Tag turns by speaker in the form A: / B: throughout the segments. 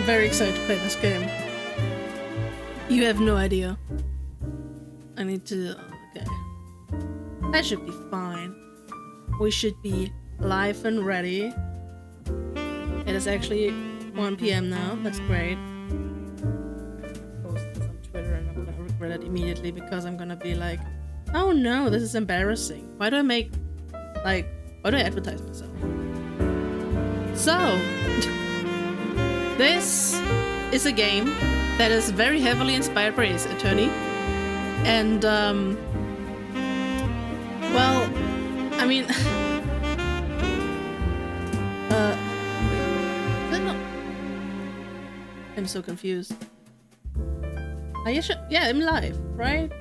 A: very excited to play this game. You have no idea. I need to... Okay. That should be fine. We should be live and ready. It is actually 1 p.m. now. That's great. Post this on Twitter and I'm gonna regret it immediately because I'm gonna be like, oh no, this is embarrassing. Why do I make... Like, why do I advertise myself? So... This is a game that is very heavily inspired by Ace Attorney. And, well, I mean... I'm so confused. Are you sure? Yeah, I'm live, right?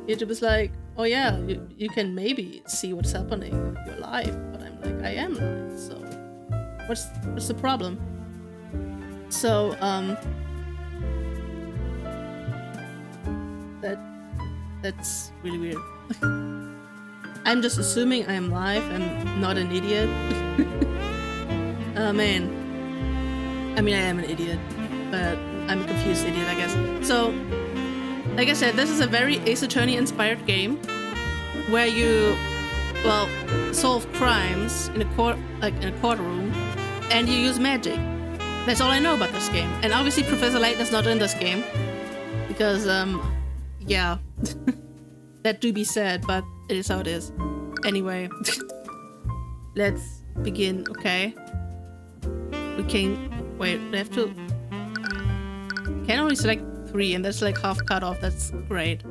A: YouTube is like, oh yeah, you can maybe see what's happening if you're live, but I'm like, I am live, so what's the problem? So that's really weird. I'm just assuming I am live. I'm not an idiot. Oh man. I mean, I am an idiot, but I'm a confused idiot, I guess. So, like I said, this is a very Ace Attorney inspired game where you, well, solve crimes in a courtroom, and you use magic. That's all I know about this game. And obviously, Professor Layton is not in this game because, yeah, that do be said, but it is how it is. Anyway, let's begin. Okay, we can. Wait, we have to... Can only select 3 and that's like half cut off, that's great.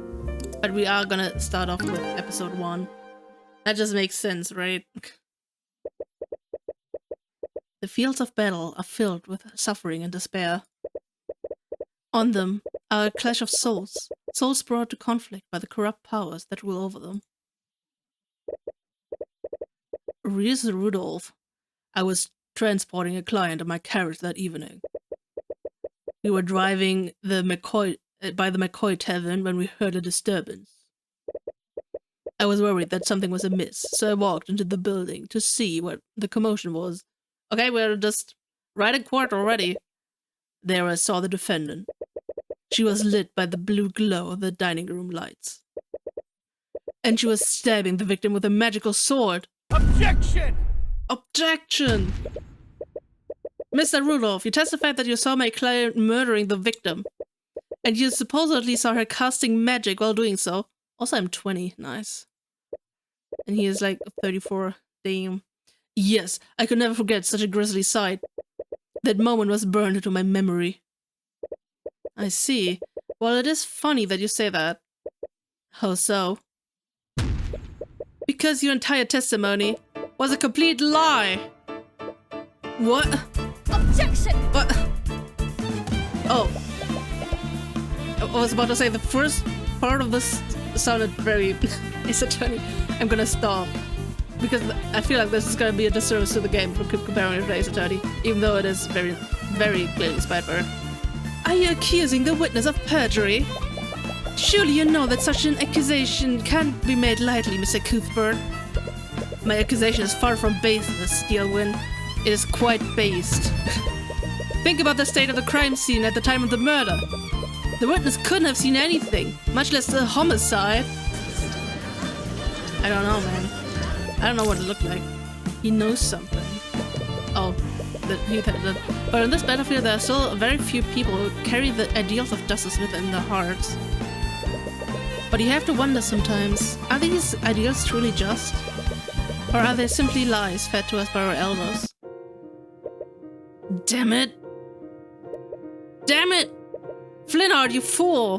A: But we are gonna start off with episode 1. That just makes sense, right? The fields of battle are filled with suffering and despair. On them are a clash of souls, souls brought to conflict by the corrupt powers that rule over them. Reese Rudolph. I was transporting a client in my carriage that evening. We were driving by the McCoy Tavern when we heard a disturbance. I was worried that something was amiss, so I walked into the building to see what the commotion was. Okay, we're just right in court already. There I saw the defendant. She was lit by the blue glow of the dining room lights. And she was stabbing the victim with a magical sword. Objection! Objection! Mr. Rudolph, you testified that you saw my client murdering the victim. And you supposedly saw her casting magic while doing so. Also, I'm 20. Nice. And he is like 34. Damn. Yes, I could never forget such a grisly sight. That moment was burned into my memory. I see. Well, it is funny that you say that. How so? Because your entire testimony was a complete lie. What? Objection! What? Oh. I was about to say the first part of this sounded very Ace Attorney. I'm gonna stop. Because I feel like this is gonna be a disservice to the game for comparing it to Ace Attorney, even though it is very, very clearly inspired by it. Are you accusing the witness of perjury? Surely you know that such an accusation can't be made lightly, Mr. Cuthbert. My accusation is far from baseless, Steelwind. It is quite based. Think about the state of the crime scene at the time of the murder. The witness couldn't have seen anything, much less the homicide. I don't know, man. I don't know what it looked like. He knows something. Oh, but in this battlefield there are still very few people who carry the ideals of justice within their hearts. But you have to wonder sometimes, are these ideals truly just? Or are they simply lies fed to us by our elders? Damn it! Damn it! Flinard, you fool!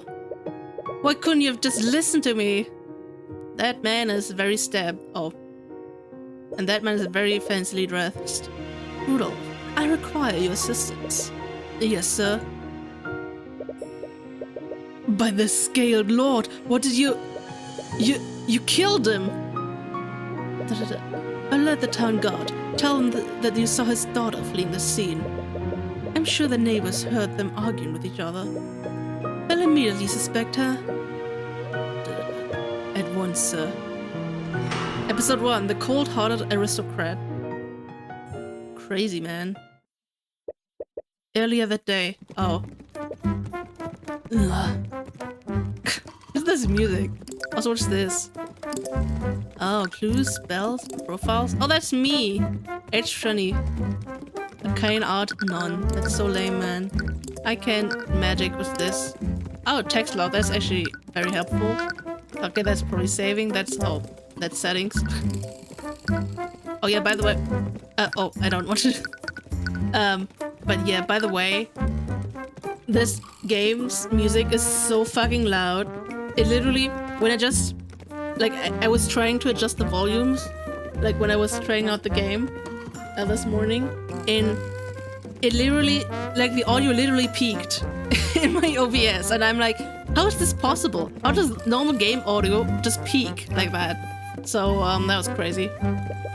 A: Why couldn't you have just listened to me? That man is very stabbed. Oh. And that man is very fancily dressed. Rudolph, I require your assistance. Yes, sir. By the scaled lord, what did you... You killed him! Alert the town guard. Tell them that you saw his daughter fleeing the scene. I'm sure the neighbors heard them arguing with each other. They'll immediately suspect her. At once, sir. Episode 1, The Cold-Hearted Aristocrat. Crazy, man. earlier that day. Oh. Ugh. What's this music? Also, what's this? Oh, clues, spells, profiles. Oh, that's me! Age 20. Arcane art, none. That's so lame, man. I can magic with this. Oh, text log. That's actually very helpful. Okay, that's probably saving. That's settings. Oh yeah, by the way. Oh, I don't want to. But yeah, by the way, this game's music is so fucking loud. It literally, when I just, like, I was trying to adjust the volumes, like when I was trying out the game this morning, and it literally, like the audio literally peaked in my OBS, and I'm like, how is this possible? How does normal game audio just peak like that? So that was crazy.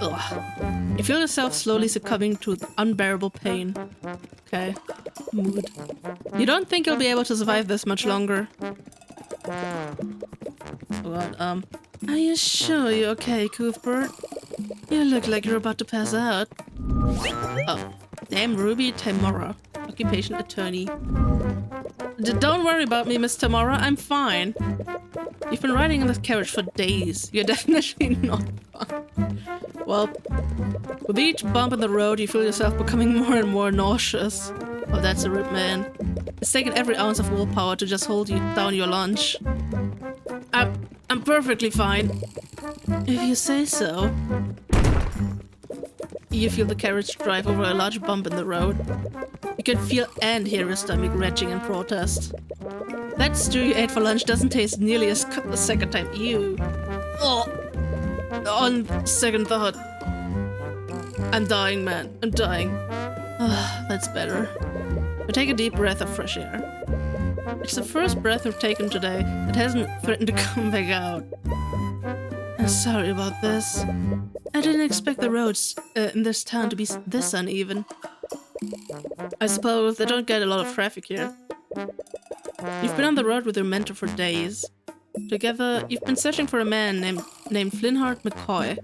A: Ugh. You feel yourself slowly succumbing to unbearable pain. Okay. Mood. You don't think you'll be able to survive this much longer. What? Are you sure you're okay, Cuthbert? You look like you're about to pass out. Oh. Name Ruby Tamora. Occupation attorney. Don't worry about me, Miss Tamora. I'm fine. You've been riding in this carriage for days. You're definitely not fine. Well, with each bump in the road, you feel yourself becoming more and more nauseous. Oh, that's a rip, man. It's taken every ounce of willpower to just hold you down your lunch. I'm perfectly fine. If you say so. You feel the carriage drive over a large bump in the road. You can feel and hear your stomach retching in protest. That stew you ate for lunch doesn't taste nearly as good the second time. Ew. Oh. On second thought. I'm dying, man. I'm dying. That's better. But take a deep breath of fresh air. It's the first breath we've taken today that hasn't threatened to come back out. I'm sorry about this. I didn't expect the roads in this town to be this uneven. I suppose they don't get a lot of traffic here. You've been on the road with your mentor for days. Together, you've been searching for a man named Flintheart McCoy.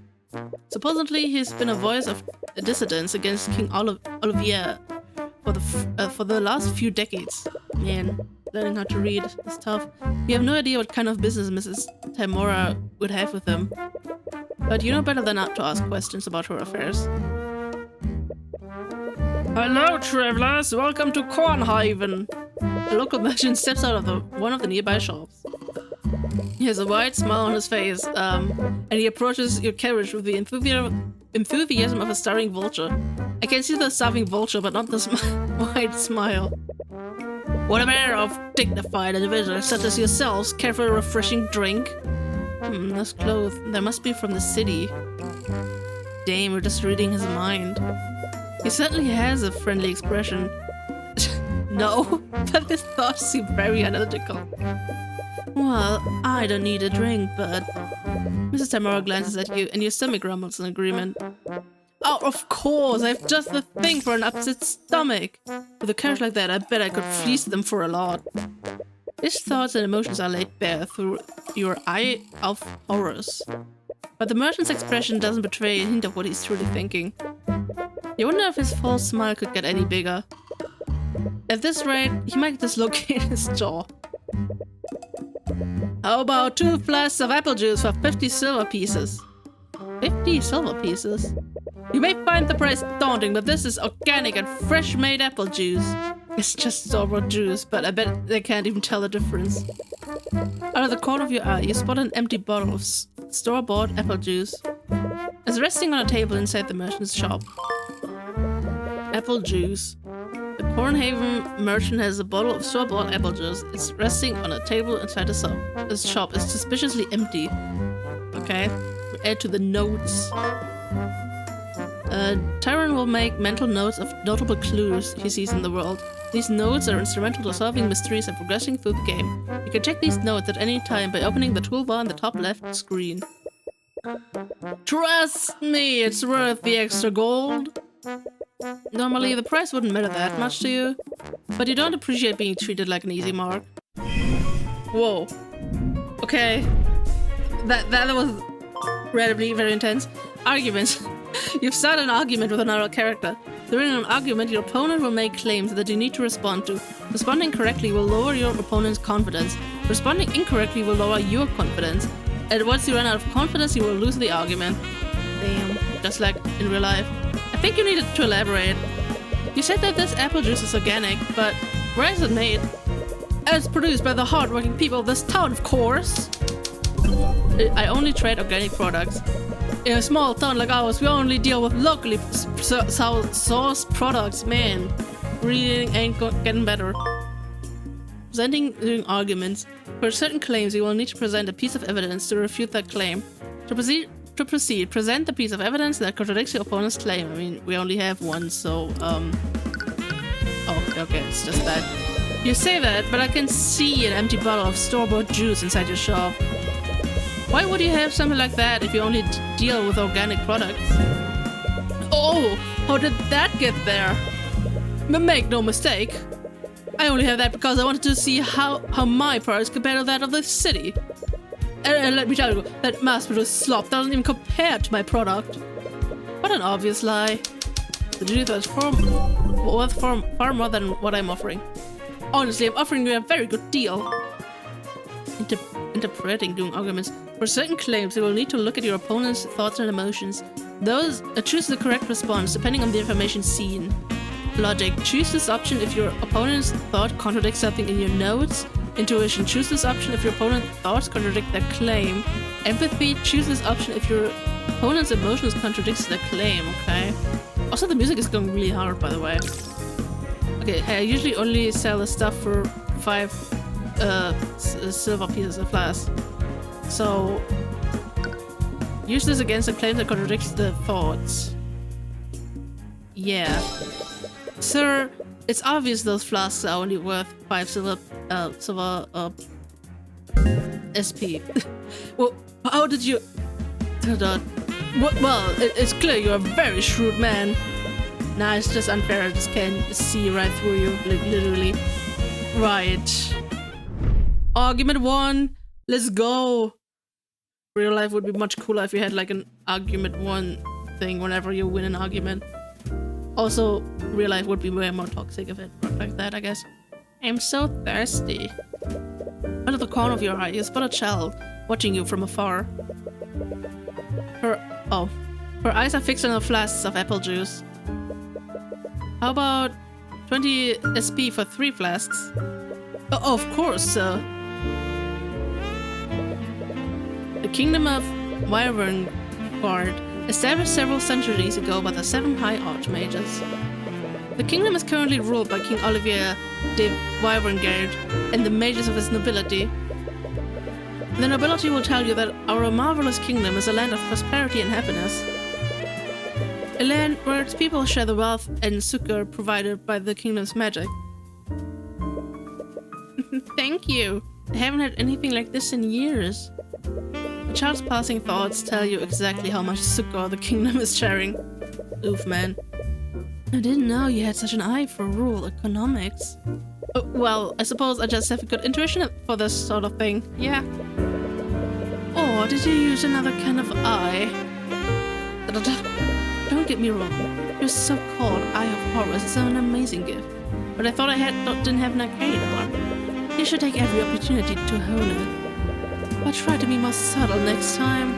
A: Supposedly, he's been a voice of dissidence against King Olivier for the last few decades. Man, learning how to read is tough. You have no idea what kind of business Mrs. Tamora would have with him. But you know better than not to ask questions about her affairs. Hello, travelers! Welcome to Cornhaven! A local merchant steps out of one of the nearby shops. He has a wide smile on his face, and he approaches your carriage with the enthusiasm of a starving vulture. I can see the starving vulture, but not this wide smile. What a pair of dignified individuals such as yourselves care for a refreshing drink? Those clothes, they must be from the city. Damn, we're just reading his mind. He certainly has a friendly expression. No, but his thoughts seem very analytical. Well, I don't need a drink, but... Mrs. Tamora glances at you, and your stomach rumbles in agreement. Oh, of course! I have just the thing for an upset stomach! With a carriage like that, I bet I could fleece them for a lot. His thoughts and emotions are laid bare through your eye of horrors. But the merchant's expression doesn't betray a hint of what he's truly thinking. You wonder if his false smile could get any bigger. At this rate, he might dislocate his jaw. How about 2 flasks of apple juice for 50 silver pieces? 50 silver pieces? You may find the price daunting, but this is organic and fresh-made apple juice. It's just store-bought juice, but I bet they can't even tell the difference. Out of the corner of your eye, you spot an empty bottle of store-bought apple juice. It's resting on a table inside the merchant's shop. Apple juice. The Cornhaven merchant has a bottle of store-bought apple juice. It's resting on a table inside the shop. It's suspiciously empty. Okay. We add to the notes. Tyrion will make mental notes of notable clues he sees in the world. These notes are instrumental to solving mysteries and progressing through the game. You can check these notes at any time by opening the toolbar on the top left screen. Trust me, it's worth the extra gold. Normally, the price wouldn't matter that much to you, but you don't appreciate being treated like an easy mark. Whoa. Okay. That was incredibly very intense. Arguments. You've started an argument with another character. During an argument, your opponent will make claims that you need to respond to. Responding correctly will lower your opponent's confidence. Responding incorrectly will lower your confidence. And once you run out of confidence, you will lose the argument. Damn. Just like in real life. I think you needed to elaborate. You said that this apple juice is organic, but where is it made? It's produced by the hardworking people of this town, of course. I only trade organic products. In a small town like ours, we only deal with locally sourced products. Man, reading ain't getting better. Presenting during arguments. For certain claims, you will need to present a piece of evidence to refute that claim. To proceed, present the piece of evidence that contradicts your opponent's claim. I mean, we only have one, so, Oh, okay, it's just that. You say that, but I can see an empty bottle of store-bought juice inside your shop. Why would you have something like that if you only deal with organic products? Oh, how did that get there? But make no mistake, I only have that because I wanted to see how my products compare to that of the city. And let me tell you, that mass-produced slop doesn't even compare to my product. What an obvious lie. The truth is worth far more than what I'm offering. Honestly, I'm offering you a very good deal. Interpreting during arguments. For certain claims, you will need to look at your opponent's thoughts and emotions. Choose the correct response depending on the information seen. Logic. Choose this option if your opponent's thought contradicts something in your notes. Intuition. Choose this option if your opponent's thoughts contradict their claim. Empathy. Choose this option if your opponent's emotions contradicts their claim. Okay. Also, the music is going really hard, by the way. Okay, I usually only sell the stuff for 5 silver pieces of glass. So, use this against a claim that contradicts the thoughts. Yeah. Sir, it's obvious those flasks are only worth 5 silver SP. Well, how did you... Well, it's clear you're a very shrewd man. Nah, it's just unfair. I just can't see right through you, like, literally. Right. Argument 1. Let's go. Real life would be much cooler if you had like an argument 1 thing whenever you win an argument. Also, real life would be way more toxic if it worked like that, I guess. I'm so thirsty. Out of the corner of your eye, you spot a child watching you from afar. Her eyes are fixed on the flasks of apple juice. How about 20 SP for 3 flasks? Oh, of course, sir. The Kingdom of Wyvern Guard, established several centuries ago by the 7 High Archmages. The kingdom is currently ruled by King Olivier de Wyverngard and the mages of his nobility. The nobility will tell you that our marvelous kingdom is a land of prosperity and happiness. A land where its people share the wealth and succor provided by the kingdom's magic. Thank you. I haven't had anything like this in years. A child's passing thoughts tell you exactly how much succor the kingdom is sharing. Oof, man. I didn't know you had such an eye for rural economics. Well, I suppose I just have a good intuition for this sort of thing, yeah. Or did you use another kind of eye? Don't get me wrong, your so-called Eye of Horus is an amazing gift, but I thought didn't have an arcane one. You should take every opportunity to hone it. But try to be more subtle next time.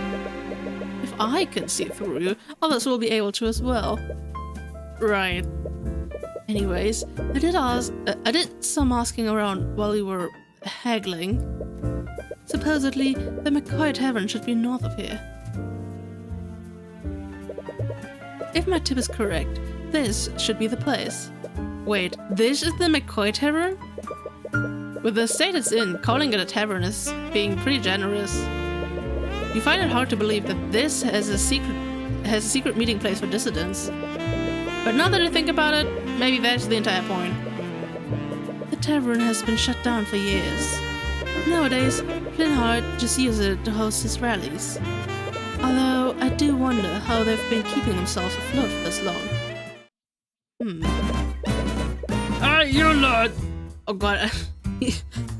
A: If I can see through you, others will be able to as well. Right. Anyways, I did some asking around while we were haggling. Supposedly, the McCoy Tavern should be north of here. If my tip is correct, this should be the place. Wait, this is the McCoy Tavern? With the state it's in, calling it a tavern is being pretty generous. You find it hard to believe that this has a secret meeting place for dissidents. But now that I think about it, maybe that's the entire point. The tavern has been shut down for years. Nowadays, Flintheart just uses it to host his rallies. Although, I do wonder how they've been keeping themselves afloat for this long. You lot! Oh god.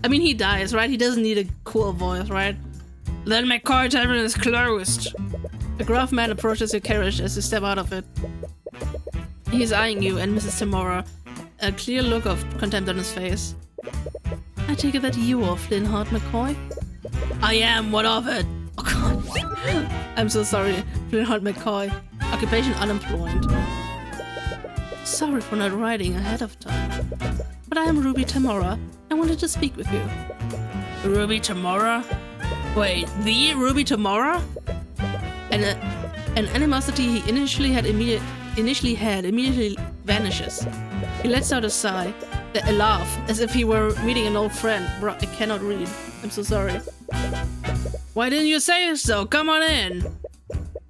A: I mean, he dies, right? He doesn't need a cool voice, right? Then McCoy Tavern is closed. A gruff man approaches your carriage as you step out of it. He's eyeing you and Mrs. Tamora, a clear look of contempt on his face. I take it that you are Flintheart McCoy? I am, what of it? Oh god. I'm so sorry, Flintheart McCoy. Occupation unemployed. Sorry for not writing ahead of time. But I am Ruby Tamora. I wanted to speak with you. Ruby Tamora? Wait, the Ruby Tamora? And an animosity he initially had immediately vanishes. He lets out a sigh, a laugh, as if he were meeting an old friend. Bro, I cannot read. I'm so sorry. Why didn't you say so? Come on in!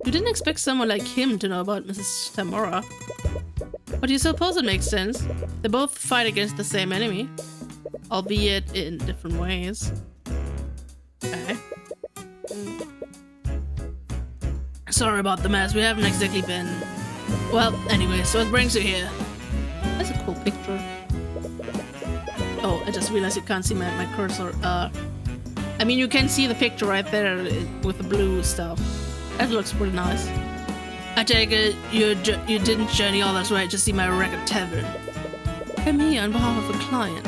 A: You didn't expect someone like him to know about Mrs. Tamora. But you suppose it makes sense. They both fight against the same enemy. Albeit in different ways. Okay. Sorry about the mess, we haven't exactly been... Well, anyway, so what brings you here? That's a cool picture. Oh, I just realized you can't see my cursor. I mean, you can see the picture right there with the blue stuff. That looks pretty nice. I take it you didn't journey all this way to see my record tavern. I'm here on behalf of a client.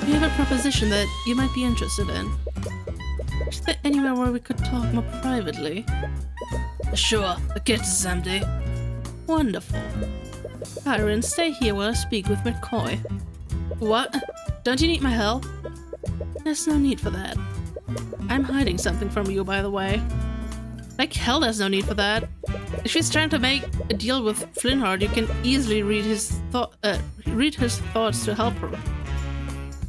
A: We have a proposition that you might be interested in. Is there anywhere where we could talk more privately? Sure, the kitchen is empty. Wonderful. Tyrion, stay here while I speak with McCoy. What? Don't you need my help? There's no need for that. I'm hiding something from you, by the way. Like hell there's no need for that. If she's trying to make a deal with Flintheart, you can easily read his thoughts to help her. ...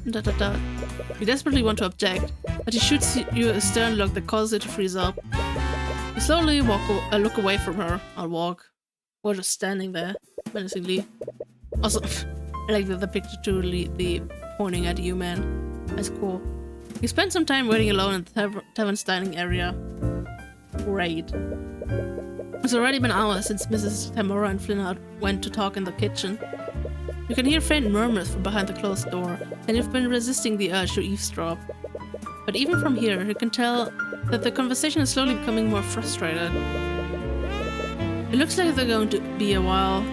A: You desperately want to object, but he shoots you a stern look that causes you to freeze up. You slowly look away from her. I'll walk. We're just standing there, menacingly. Also, I like the picture too, the pointing at you, man. That's cool. You spend some time waiting alone in the tavern's dining area. Great. It's already been hours since Mrs. Tamora and Flintheart went to talk in the kitchen. You can hear faint murmurs from behind the closed door, and you've been resisting the urge to eavesdrop. But even from here, you can tell that the conversation is slowly becoming more frustrated. It looks like they're going to be a while.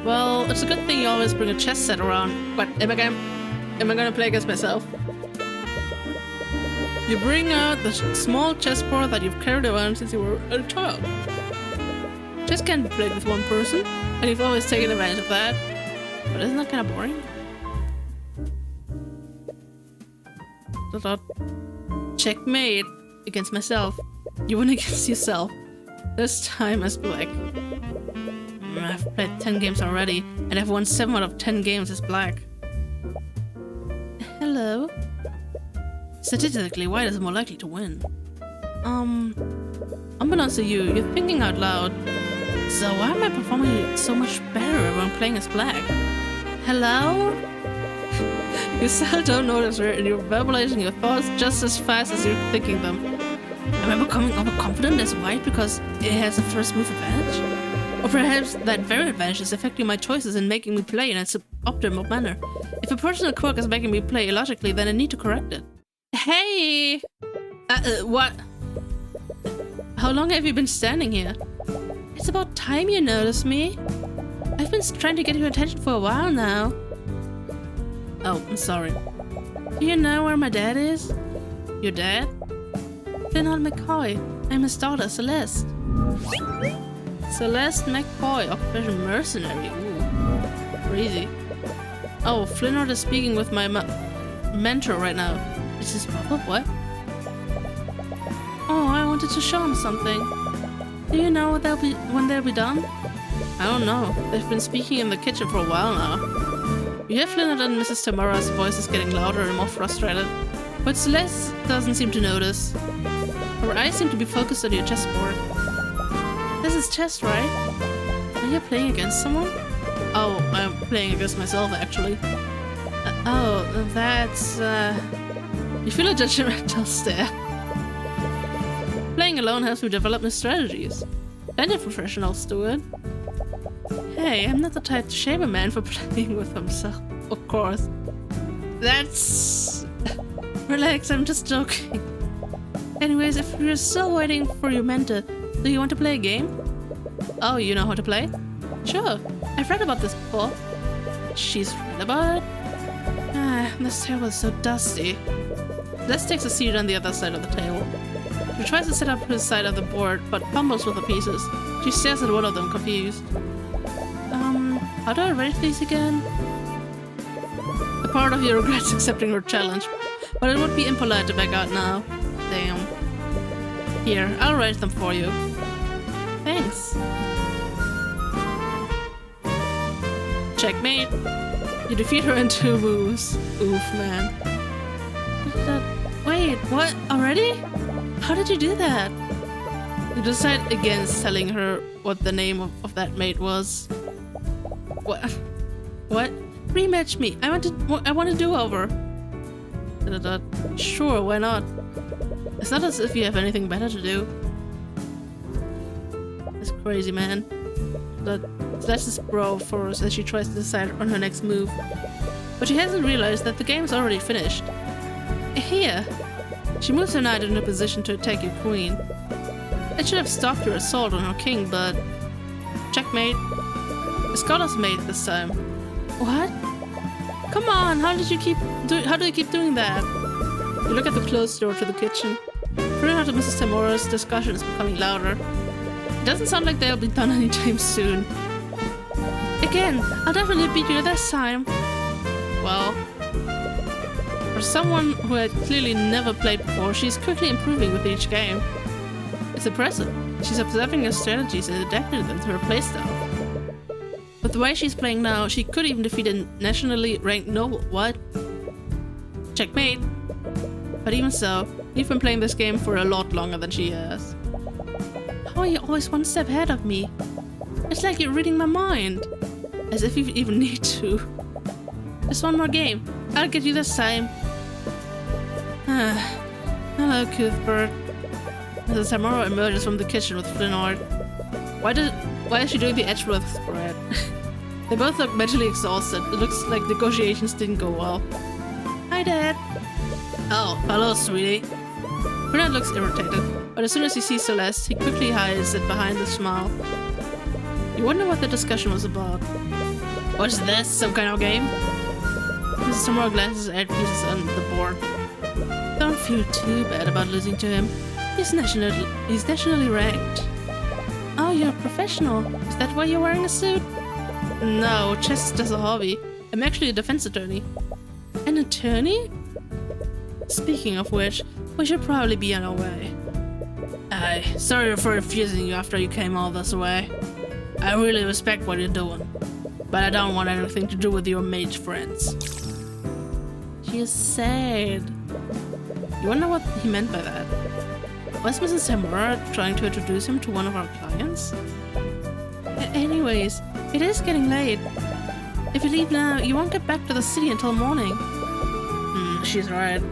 A: Well, it's a good thing you always bring a chess set around. But am I gonna play against myself? You bring out the small chessboard that you've carried around since you were a child. Chess can be played with one person, and you've always taken advantage of that. But isn't that kind of boring? Checkmate against myself. You win against yourself. This time as black. I've played 10 games already, and I've won 7 out of 10 games as black. Hello? Statistically, white is more likely to win. Unbeknownst to you, you're thinking out loud. So why am I performing so much better when playing as black? Hello? You still don't notice her, and you're verbalizing your thoughts just as fast as you're thinking them. Am I becoming overconfident as white because it has a first move advantage? Or perhaps that very advantage is affecting my choices and making me play in a suboptimal manner. If a personal quirk is making me play illogically, then I need to correct it. Hey! What? How long have you been standing here? It's about time you noticed me. I've been trying to get your attention for a while now. Oh, I'm sorry. Do you know where my dad is? Your dad? Flintheart McCoy. I'm his daughter, Celeste. Celeste McCoy, occupation mercenary. Ooh, crazy. Oh, Flintheart is speaking with my mentor right now. Is this proper? What? Oh, I wanted to show him something. Do you know when they'll be done? I don't know. They've been speaking in the kitchen for a while now. You hear Flintheart and Mrs. Tamora's voices getting louder and more frustrated, but Celeste doesn't seem to notice. Her eyes seem to be focused on your chessboard. This is chess, right? Are you playing against someone? Oh, I'm playing against myself, actually. Oh, that's... You feel a judgmental stare. Playing alone helps me develop new strategies. Plenty of professionals do it. Hey, I'm not the type to shame a man for playing with himself. Of course. That's... Relax, I'm just joking. Anyways, if you're still waiting for your mentor, do you want to play a game? Oh, you know how to play? Sure, I've read about this before. She's read about it? Ah, this table is so dusty. Les takes a seat on the other side of the table. She tries to set up his side of the board, but fumbles with the pieces. She stares at one of them, confused. How do I rate these again? A part of you regrets accepting her challenge, but it would be impolite to back out now. Damn. Here, I'll rate them for you. Thanks. Checkmate. You defeat her in 2 moves. Oof, man. Wait, what? Already? How did you do that? You decide against telling her what the name of that mate was. What? What? Rematch me. I want to do over. Sure, why not? It's not as if you have anything better to do. It's crazy, man. That's this bro for us as she tries to decide on her next move. But she hasn't realized that the game's already finished. Here! She moves her knight into a position to attack your queen. It should have stopped your assault on her king, but... Checkmate. A scholar's mate this time. What? Come on, how do you keep doing that? You look at the closed door to the kitchen. Throughout to Mrs. Tamora's discussion is becoming louder. It doesn't sound like they'll be done anytime soon. Again, I'll definitely beat you this time. Well, for someone who had clearly never played before, she's quickly improving with each game. It's impressive. She's observing her strategies and adapting them to her playstyle. With the way she's playing now, she could even defeat a nationally ranked noble. What? Checkmate. But even so, you've been playing this game for a lot longer than she has. How are you always one step ahead of me? It's like you're reading my mind. As if you even need to. Just one more game. I'll get you this time. Hello, Cuthbert. Mrs. Tamora emerges from the kitchen with Flinard. Why is she doing the Edgeworth spread? They both look mentally exhausted. It looks like negotiations didn't go well. Hi, Dad. Oh, hello, sweetie. Flinard looks irritated, but as soon as he sees Celeste, he quickly hides it behind a smile. You wonder what the discussion was about. What's this? Some kind of game? Mrs. Tamora glances at pieces on the board. Don't feel too bad about losing to him. He's nationally ranked. Oh, you're a professional. Is that why you're wearing a suit? No, chess is just a hobby. I'm actually a defense attorney. An attorney? Speaking of which, we should probably be on our way. Sorry for refusing you after you came all this way. I really respect what you're doing, but I don't want anything to do with your mage friends. She is sad. You wonder what he meant by that? Was Mrs. Tamora trying to introduce him to one of our clients? Anyways, it is getting late. If you leave now, you won't get back to the city until morning. She's right.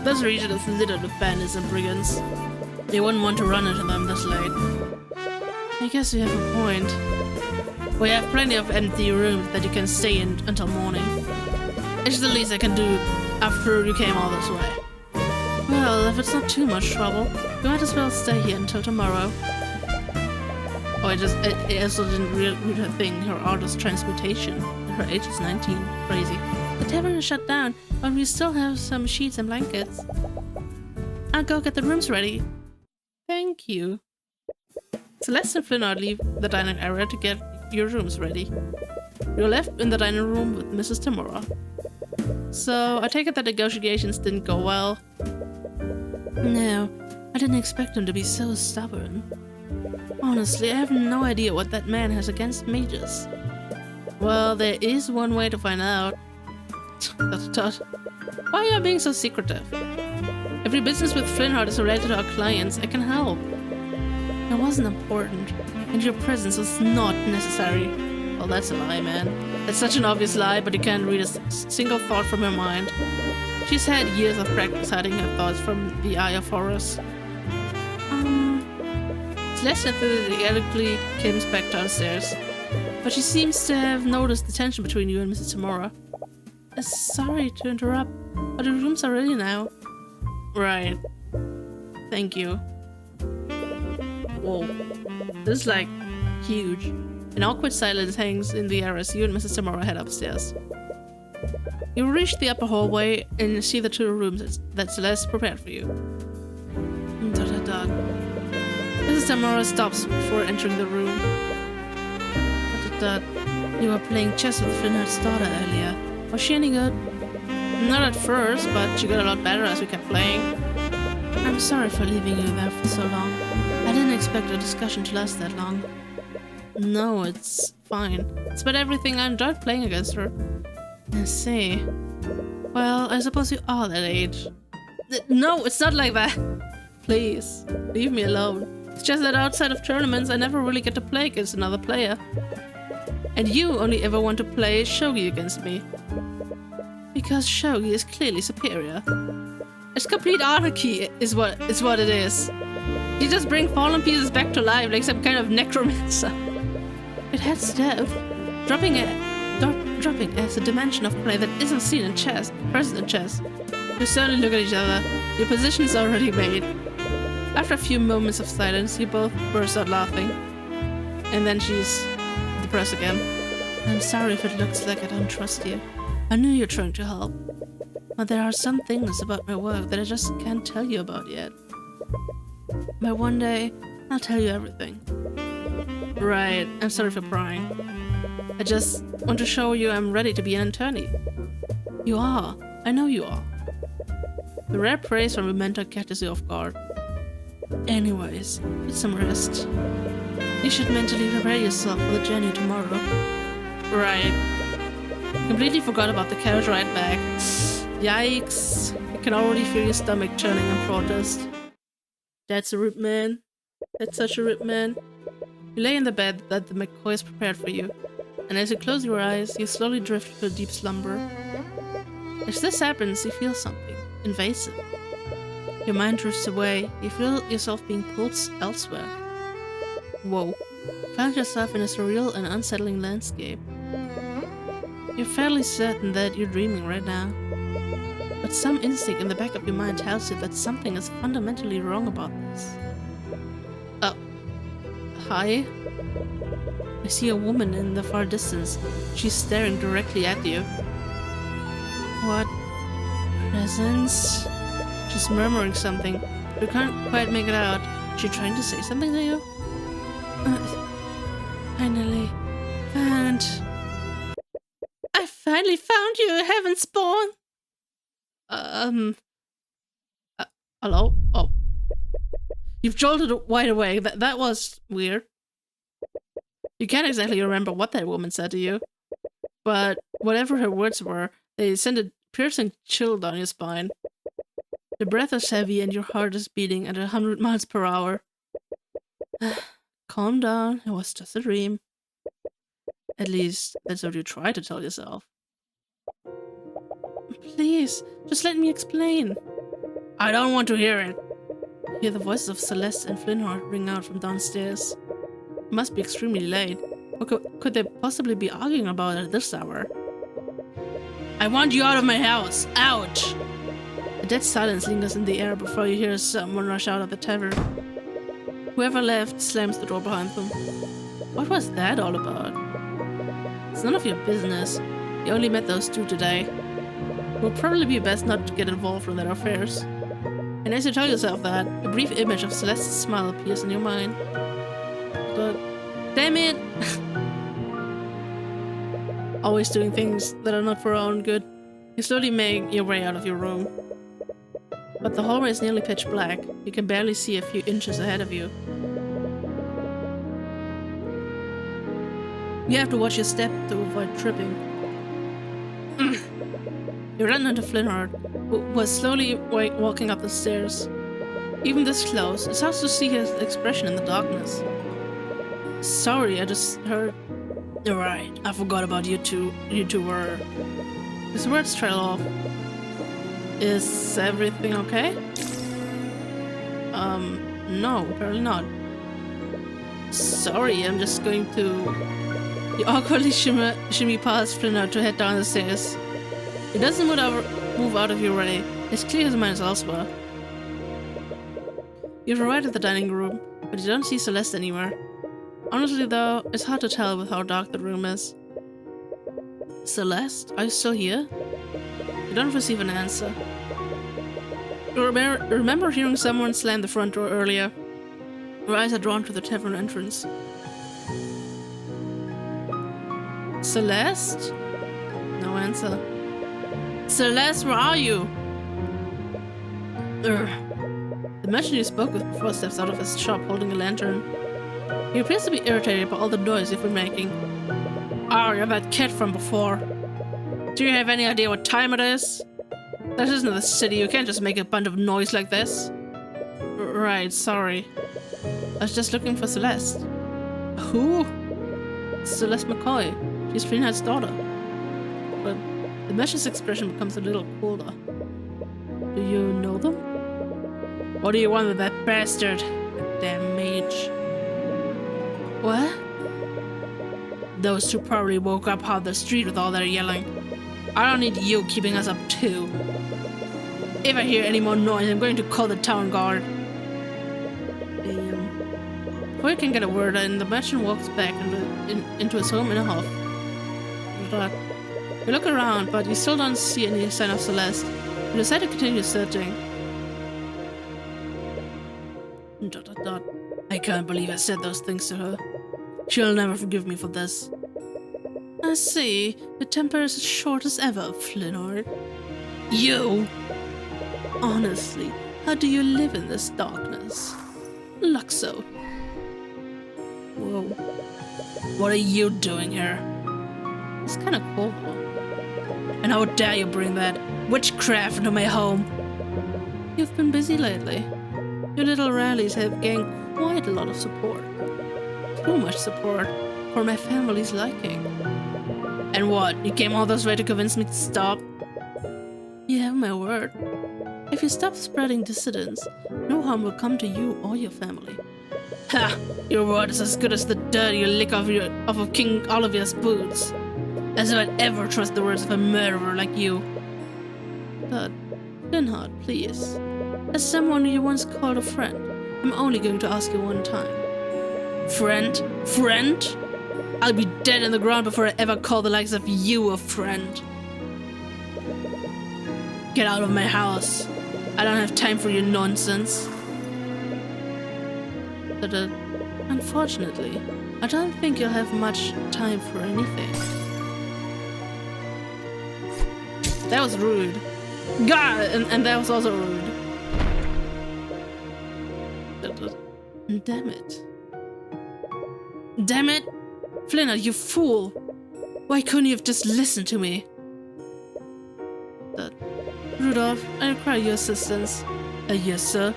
A: This region is littered with bandits and brigands. You wouldn't want to run into them this late. I guess you have a point. We have plenty of empty rooms that you can stay in until morning. It's the least I can do after you came all this way. Well, if it's not too much trouble, you might as well stay here until tomorrow. Oh, I also didn't read her thing, her artist transmutation. Her age is 19. Crazy. The tavern is shut down, but we still have some sheets and blankets. I'll go get the rooms ready. Thank you. Celeste and Flinard leave the dining area to get your rooms ready. You're left in the dining room with Mrs. Tamora. So, I take it that negotiations didn't go well. No, I didn't expect him to be so stubborn. Honestly, I have no idea what that man has against mages. Well, there is one way to find out. Why are you being so secretive? Every business with Flinard is related to our clients. I can help. It wasn't important, and your presence was not necessary. Well, that's a lie, man. That's such an obvious lie, but you can't read a single thought from her mind. She's had years of practice hiding her thoughts from the eye of Horus. Celeste enthusiastically comes back downstairs, but she seems to have noticed the tension between you and Mrs. Tamora. Sorry to interrupt, but the rooms are ready now. Right. Thank you. Whoa. This is like huge. An awkward silence hangs in the air as you and Mrs. Tamara head upstairs. You reach the upper hallway and see the 2 rooms that Celeste prepared for you. Dot dot dot. Mrs. Tamara stops before entering the room. Dot dot dot. You were playing chess with Flynnard's daughter earlier. Was she any good? Not at first, but she got a lot better as we kept playing. I'm sorry for leaving you there for so long. I didn't expect a discussion to last that long. No, it's fine. It's about everything I enjoyed playing against her. I see. Well, I suppose you are that age. No, it's not like that. Please, leave me alone. It's just that outside of tournaments, I never really get to play against another player. And you only ever want to play shogi against me. Because shogi is clearly superior. It's complete anarchy is what it is. You just bring fallen pieces back to life like some kind of necromancer. It adds depth. Dropping as a dimension of play that isn't seen in chess, present in chess. You slowly look at each other. Your position is already made. After a few moments of silence, you both burst out laughing. And then she's depressed again. I'm sorry if it looks like I don't trust you. I knew you're trying to help. But there are some things about my work that I just can't tell you about yet. But one day, I'll tell you everything. Right, I'm sorry for prying. I just want to show you I'm ready to be an attorney. You are. I know you are. The rare praise from a mentor catches you off guard. Anyways, get some rest. You should mentally prepare yourself for the journey tomorrow. Right. Completely forgot about the carriage ride back. Yikes. You can already feel your stomach churning in protest. That's a rip man. That's such a rip man. You lay in the bed that the McCoys prepared for you, and as you close your eyes, you slowly drift into a deep slumber. As this happens, you feel something invasive. Your mind drifts away, you feel yourself being pulled elsewhere. Whoa. You find yourself in a surreal and unsettling landscape. You're fairly certain that you're dreaming right now. But some instinct in the back of your mind tells you that something is fundamentally wrong about this. Hi? I see a woman in the far distance. She's staring directly at you. What presence? She's murmuring something. You can't quite make it out. Is she trying to say something to you? Finally found. I finally found you, heaven spawn! Hello? Oh. You've jolted wide awake. That was weird. You can't exactly remember what that woman said to you. But whatever her words were, they sent a piercing chill down your spine. Your breath is heavy and your heart is beating at 100 miles per hour. Calm down, it was just a dream. At least, that's what you try to tell yourself. Please, just let me explain. I don't want to hear it. You hear the voices of Celeste and Flynnard ring out from downstairs. It must be extremely late. What could they possibly be arguing about at this hour? I want you out of my house! Ouch! A dead silence lingers in the air before you hear someone rush out of the tavern. Whoever left slams the door behind them. What was that all about? It's none of your business. You only met those 2 today. It will probably be best not to get involved in their affairs. And as you tell yourself that, a brief image of Celeste's smile appears in your mind. But, damn it! Always doing things that are not for our own good. You slowly make your way out of your room. But the hallway is nearly pitch black. You can barely see a few inches ahead of you. You have to watch your step to avoid tripping. You run into Flynnard, who was slowly walking up the stairs. Even this close, it's hard to see his expression in the darkness. Sorry, I just heard... Right, I forgot about you two. You two were... His words trail off. Is everything okay? No, apparently not. Sorry, I'm just going to... You awkwardly shimmy past Flynnard to head down the stairs. He doesn't move out of your way. It's clear his mind is elsewhere. You've arrived at the dining room, but you don't see Celeste anywhere. Honestly though, it's hard to tell with how dark the room is. Celeste, are you still here? You don't receive an answer. You remember hearing someone slam the front door earlier? Your eyes are drawn to the tavern entrance. Celeste? No answer. Celeste, where are you? The merchant you spoke with before steps out of his shop holding a lantern. He appears to be irritated by all the noise you've been making. Oh, you're that kid from before. Do you have any idea what time it is? This isn't the city, you can't just make a bunch of noise like this. Right, sorry. I was just looking for Celeste. Who? Celeste McCoy. She's Flynn daughter. But the merchant's expression becomes a little colder. Do you know them? What do you want with that bastard? Damn mage. What? Those two probably woke up half the street with all their yelling. I don't need you keeping us up too. If I hear any more noise, I'm going to call the town guard. Before you can get a word in, the merchant walks back into his home in a huff. You look around, but you still don't see any sign of Celeste. You decide to continue searching. I can't believe I said those things to her. She'll never forgive me for this. I see. Your temper is as short as ever, Flinard. You! Honestly, how do you live in this darkness? Luxo. Whoa. What are you doing here? It's kind of cold though. And how dare you bring that witchcraft into my home? You've been busy lately. Your little rallies have gained quite a lot of support. Too much support for my family's liking. And what, you came all this way to convince me to stop? You have my word. If you stop spreading dissidence, no harm will come to you or your family. Ha! Your word is as good as the dirt you lick off of King Oliver's boots. As if I'd ever trust the words of a murderer like you. But, Linhard, please. As someone you once called a friend, I'm only going to ask you one time. Friend? Friend? I'll be dead in the ground before I ever call the likes of you a friend. Get out of my house. I don't have time for your nonsense. But, unfortunately, I don't think you'll have much time for anything. That was rude. God, and that was also rude. Damn it. Damn it! Flinner, you fool! Why couldn't you have just listened to me? Rudolph, I require your assistance. Yes, sir.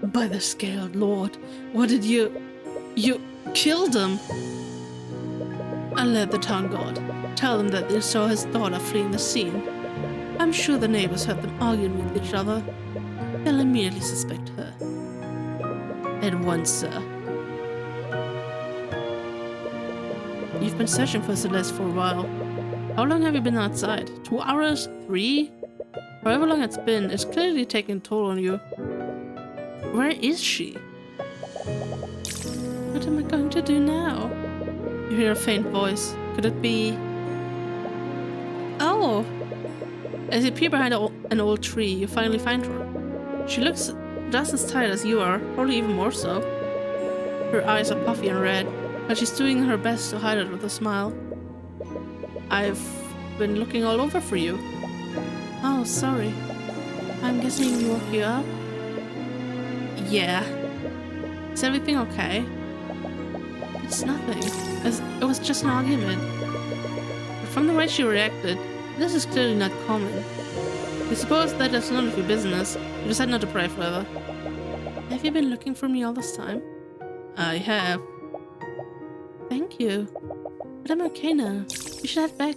A: By the scaled lord, what did you... You killed him! Alert the town guard. Tell them that they saw his daughter fleeing the scene. I'm sure the neighbors heard them arguing with each other. They'll immediately suspect her. At once, sir. You've been searching for Celeste for a while. How long have you been outside? 2 hours? 3? However long it's been, it's clearly taking a toll on you. Where is she? What am I going to do now? You hear a faint voice. Could it be... Oh! As you peer behind an old tree, you finally find her. She looks just as tired as you are, probably even more so. Her eyes are puffy and red, but she's doing her best to hide it with a smile. I've been looking all over for you. Oh, sorry. I'm guessing you woke you up? Yeah. Is everything okay? It's nothing. It was just an argument. But from the way she reacted, this is clearly not common. I suppose that is none of your business. You decide not to pry further. Have you been looking for me all this time? I have. Thank you. But I'm okay now. You should head back.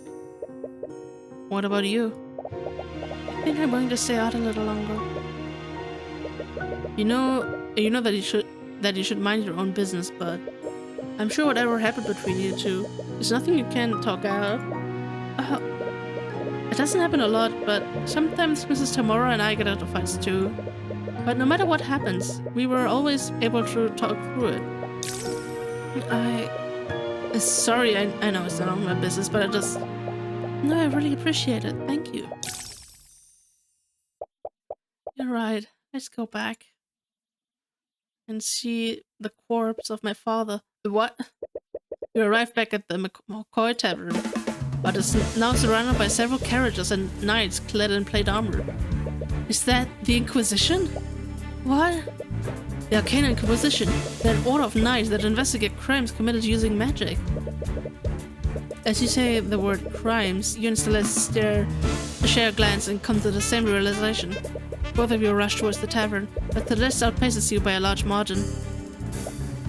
A: What about you? I think I'm going to stay out a little longer. You know that you should mind your own business, but I'm sure whatever happened between you two is nothing you can talk out. It doesn't happen a lot, but sometimes Mrs. Tamora and I get into fights too. But no matter what happens, we were always able to talk through it. Sorry, I know it's not my business, but no, I really appreciate it. Thank you. You're right. Let's go back and see the corpse of my father. What? You arrived back at the McCoy Tavern, but is now surrounded by several carriages and knights clad in plate armor. Is that the Inquisition? What? The Arcane Inquisition, they're an order of knights that investigate crimes committed using magic. As you say the word crimes, you and Celeste share a glance and come to the same realization. Both of you rush towards the tavern, but Celeste outpaces you by a large margin.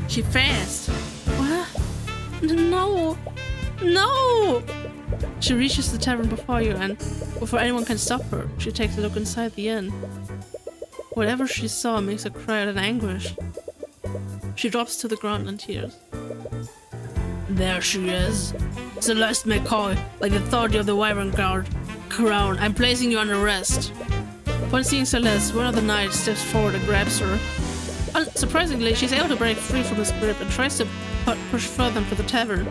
A: She fast. What? No! No! She reaches the tavern before you, and before anyone can stop her, she takes a look inside the inn. Whatever she saw makes her cry out in anguish. She drops to the ground in tears. There she is. Celeste McCoy, by the authority of the Wyvern Guard Crown, I'm placing you under arrest. Upon seeing Celeste, one of the knights steps forward and grabs her. Unsurprisingly, she's able to break free from his grip and tries to push further into the tavern.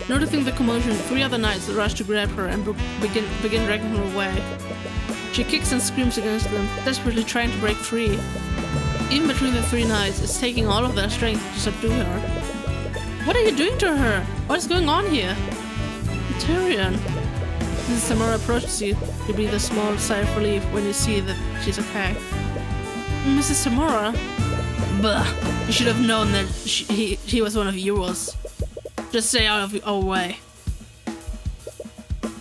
A: Noticing the commotion, 3 other knights rush to grab her and begin dragging her away. She kicks and screams against them, desperately trying to break free. Even between the 3 knights, it's taking all of their strength to subdue her. What are you doing to her? What is going on here? Tyrion. Mrs. Samara approaches you. You breathe a small sigh of relief when you see that she's okay. Mrs. Samara? Bah! You should have known that he was one of yours. Just stay out of our way.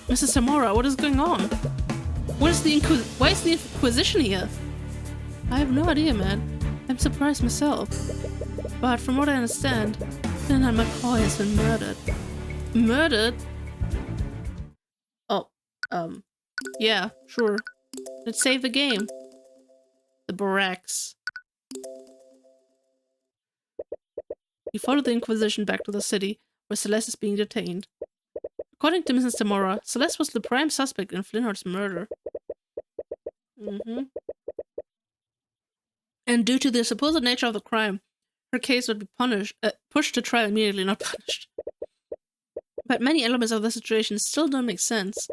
A: Mrs. Samara, what is going on? Why is the Inquisition here? I have no idea, man. I'm surprised myself. But from what I understand, Ferdinand McCoy has been murdered. Murdered? Oh, yeah, sure. Let's save the game. The barracks. You follow the Inquisition back to the city, where Celeste is being detained. According to Mrs. Tamora, Celeste was the prime suspect in Flinthort's murder. And due to the supposed nature of the crime, her case would be pushed to trial immediately, not punished. But many elements of the situation still don't make sense.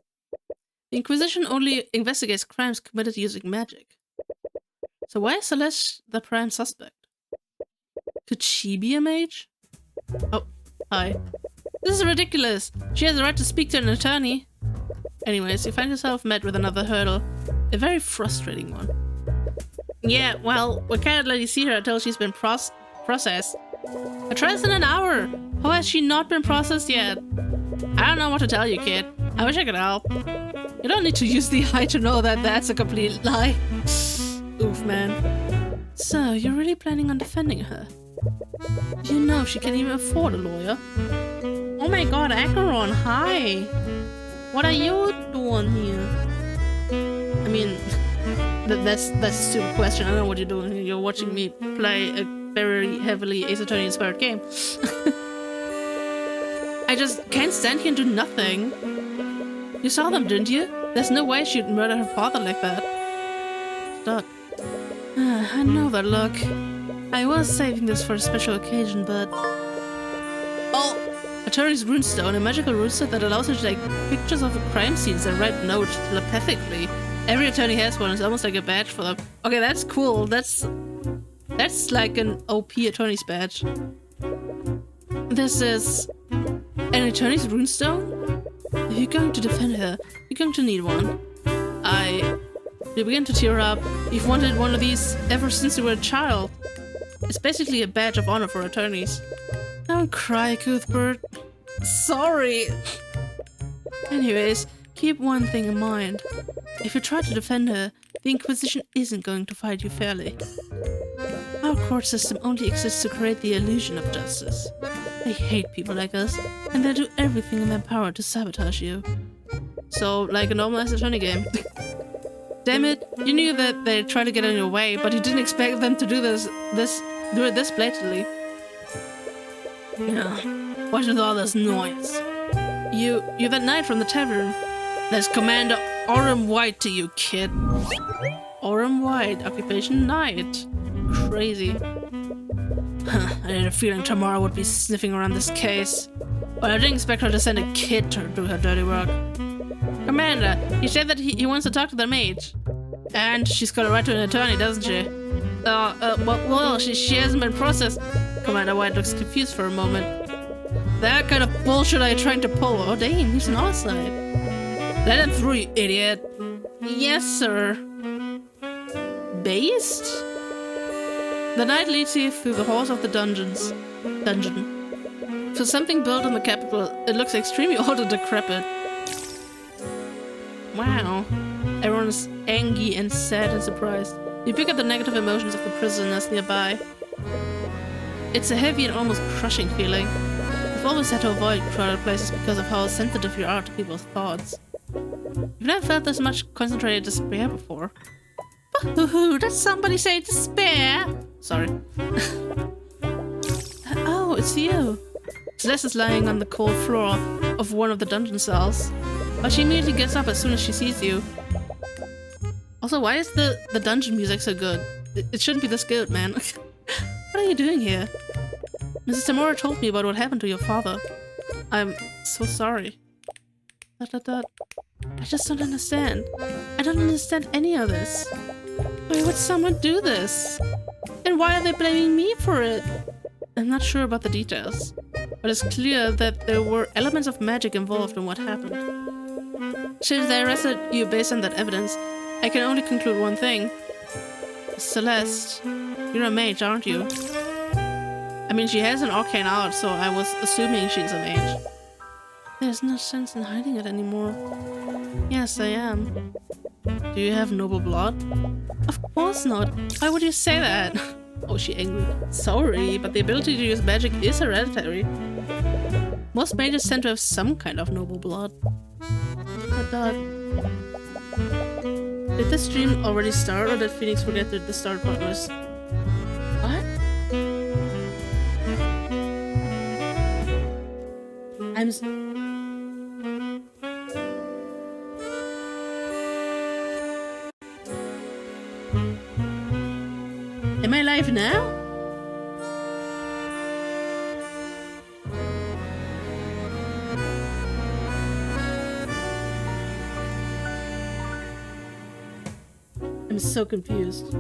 A: The Inquisition only investigates crimes committed using magic. So why is Celeste the prime suspect? Could she be a mage? Oh, hi. This is ridiculous! She has the right to speak to an attorney! Anyways, you find yourself met with another hurdle. A very frustrating one. Yeah, well, we can't let you see her until she's been processed. A trial's in an hour! How has she not been processed yet? I don't know what to tell you, kid. I wish I could help. You don't need to use the eye to know that that's a complete lie. Oof, man. So, you're really planning on defending her? You know she can't even afford a lawyer. Oh my god, Acheron, hi! What are you doing here? I mean, that's a stupid question. I don't know what you're doing here. You're watching me play a very heavily Ace Attorney inspired game. I just can't stand here and do nothing. You saw them, didn't you? There's no way she'd murder her father like that. Stop. I know that look. I was saving this for a special occasion, but... Oh! Attorney's runestone, a magical runestone that allows you to take pictures of crime scenes and write notes telepathically. Every attorney has one. It's almost like a badge for them. Okay, that's cool. That's like an OP attorney's badge. This is an attorney's runestone? If you're going to defend her, you're going to need one. You begin to tear up. You've wanted one of these ever since you were a child. It's basically a badge of honor for attorneys. Don't cry, Cuthbert. Sorry. Anyways, keep one thing in mind. If you try to defend her, the Inquisition isn't going to fight you fairly. Our court system only exists to create the illusion of justice. They hate people like us, and they do everything in their power to sabotage you. So, like a normal attorney game. Damn it, you knew that they'd try to get in your way, but you didn't expect them to do it this blatantly. Yeah, what is all this noise? You're that knight from the tavern. There's Commander Orem White to you, kid. Orem White, occupation knight. Crazy. I had a feeling Tamara would be sniffing around this case. But I didn't expect her to send a kid to do her dirty work. Commander, he said that he wants to talk to the mage. And she's got a right to an attorney, doesn't she? Well, she hasn't been processed. Commander White looks confused for a moment. That kind of bullshit are you trying to pull? Oh, damn, he's an outside. Let him through, you idiot. Yes, sir. Based? The knight leads you through the halls of the dungeon. For something built in the capital, it looks extremely old and decrepit. Wow. Everyone's angry and sad and surprised. You pick up the negative emotions of the prisoners nearby. It's a heavy and almost crushing feeling. You've always had to avoid crowded places because of how sensitive you are to people's thoughts. You've never felt this much concentrated despair before. Boo-hoo, did somebody say despair? Sorry. Oh, it's you. Celeste is lying on the cold floor of one of the dungeon cells, but she immediately gets up as soon as she sees you. Also, why is the dungeon music so good? It shouldn't be this good, man. What are you doing here? Mrs. Tamora told me about what happened to your father. I'm so sorry. ... I just don't understand. I don't understand any of this. Why would someone do this? And why are they blaming me for it? I'm not sure about the details, but it's clear that there were elements of magic involved in what happened. Since they arrested you based on that evidence, I can only conclude one thing. Celeste, you're a mage, aren't you? I mean, she has an arcane art, so I was assuming she's a mage. There's no sense in hiding it anymore. Yes, I am. Do you have noble blood? Of course not. Why would you say that? Oh, she angry. Sorry, but the ability to use magic is hereditary. Most mages tend to have some kind of noble blood. Did this stream already start, or did Phoenix forget that the start button was... What? Am I live now? I'm so confused.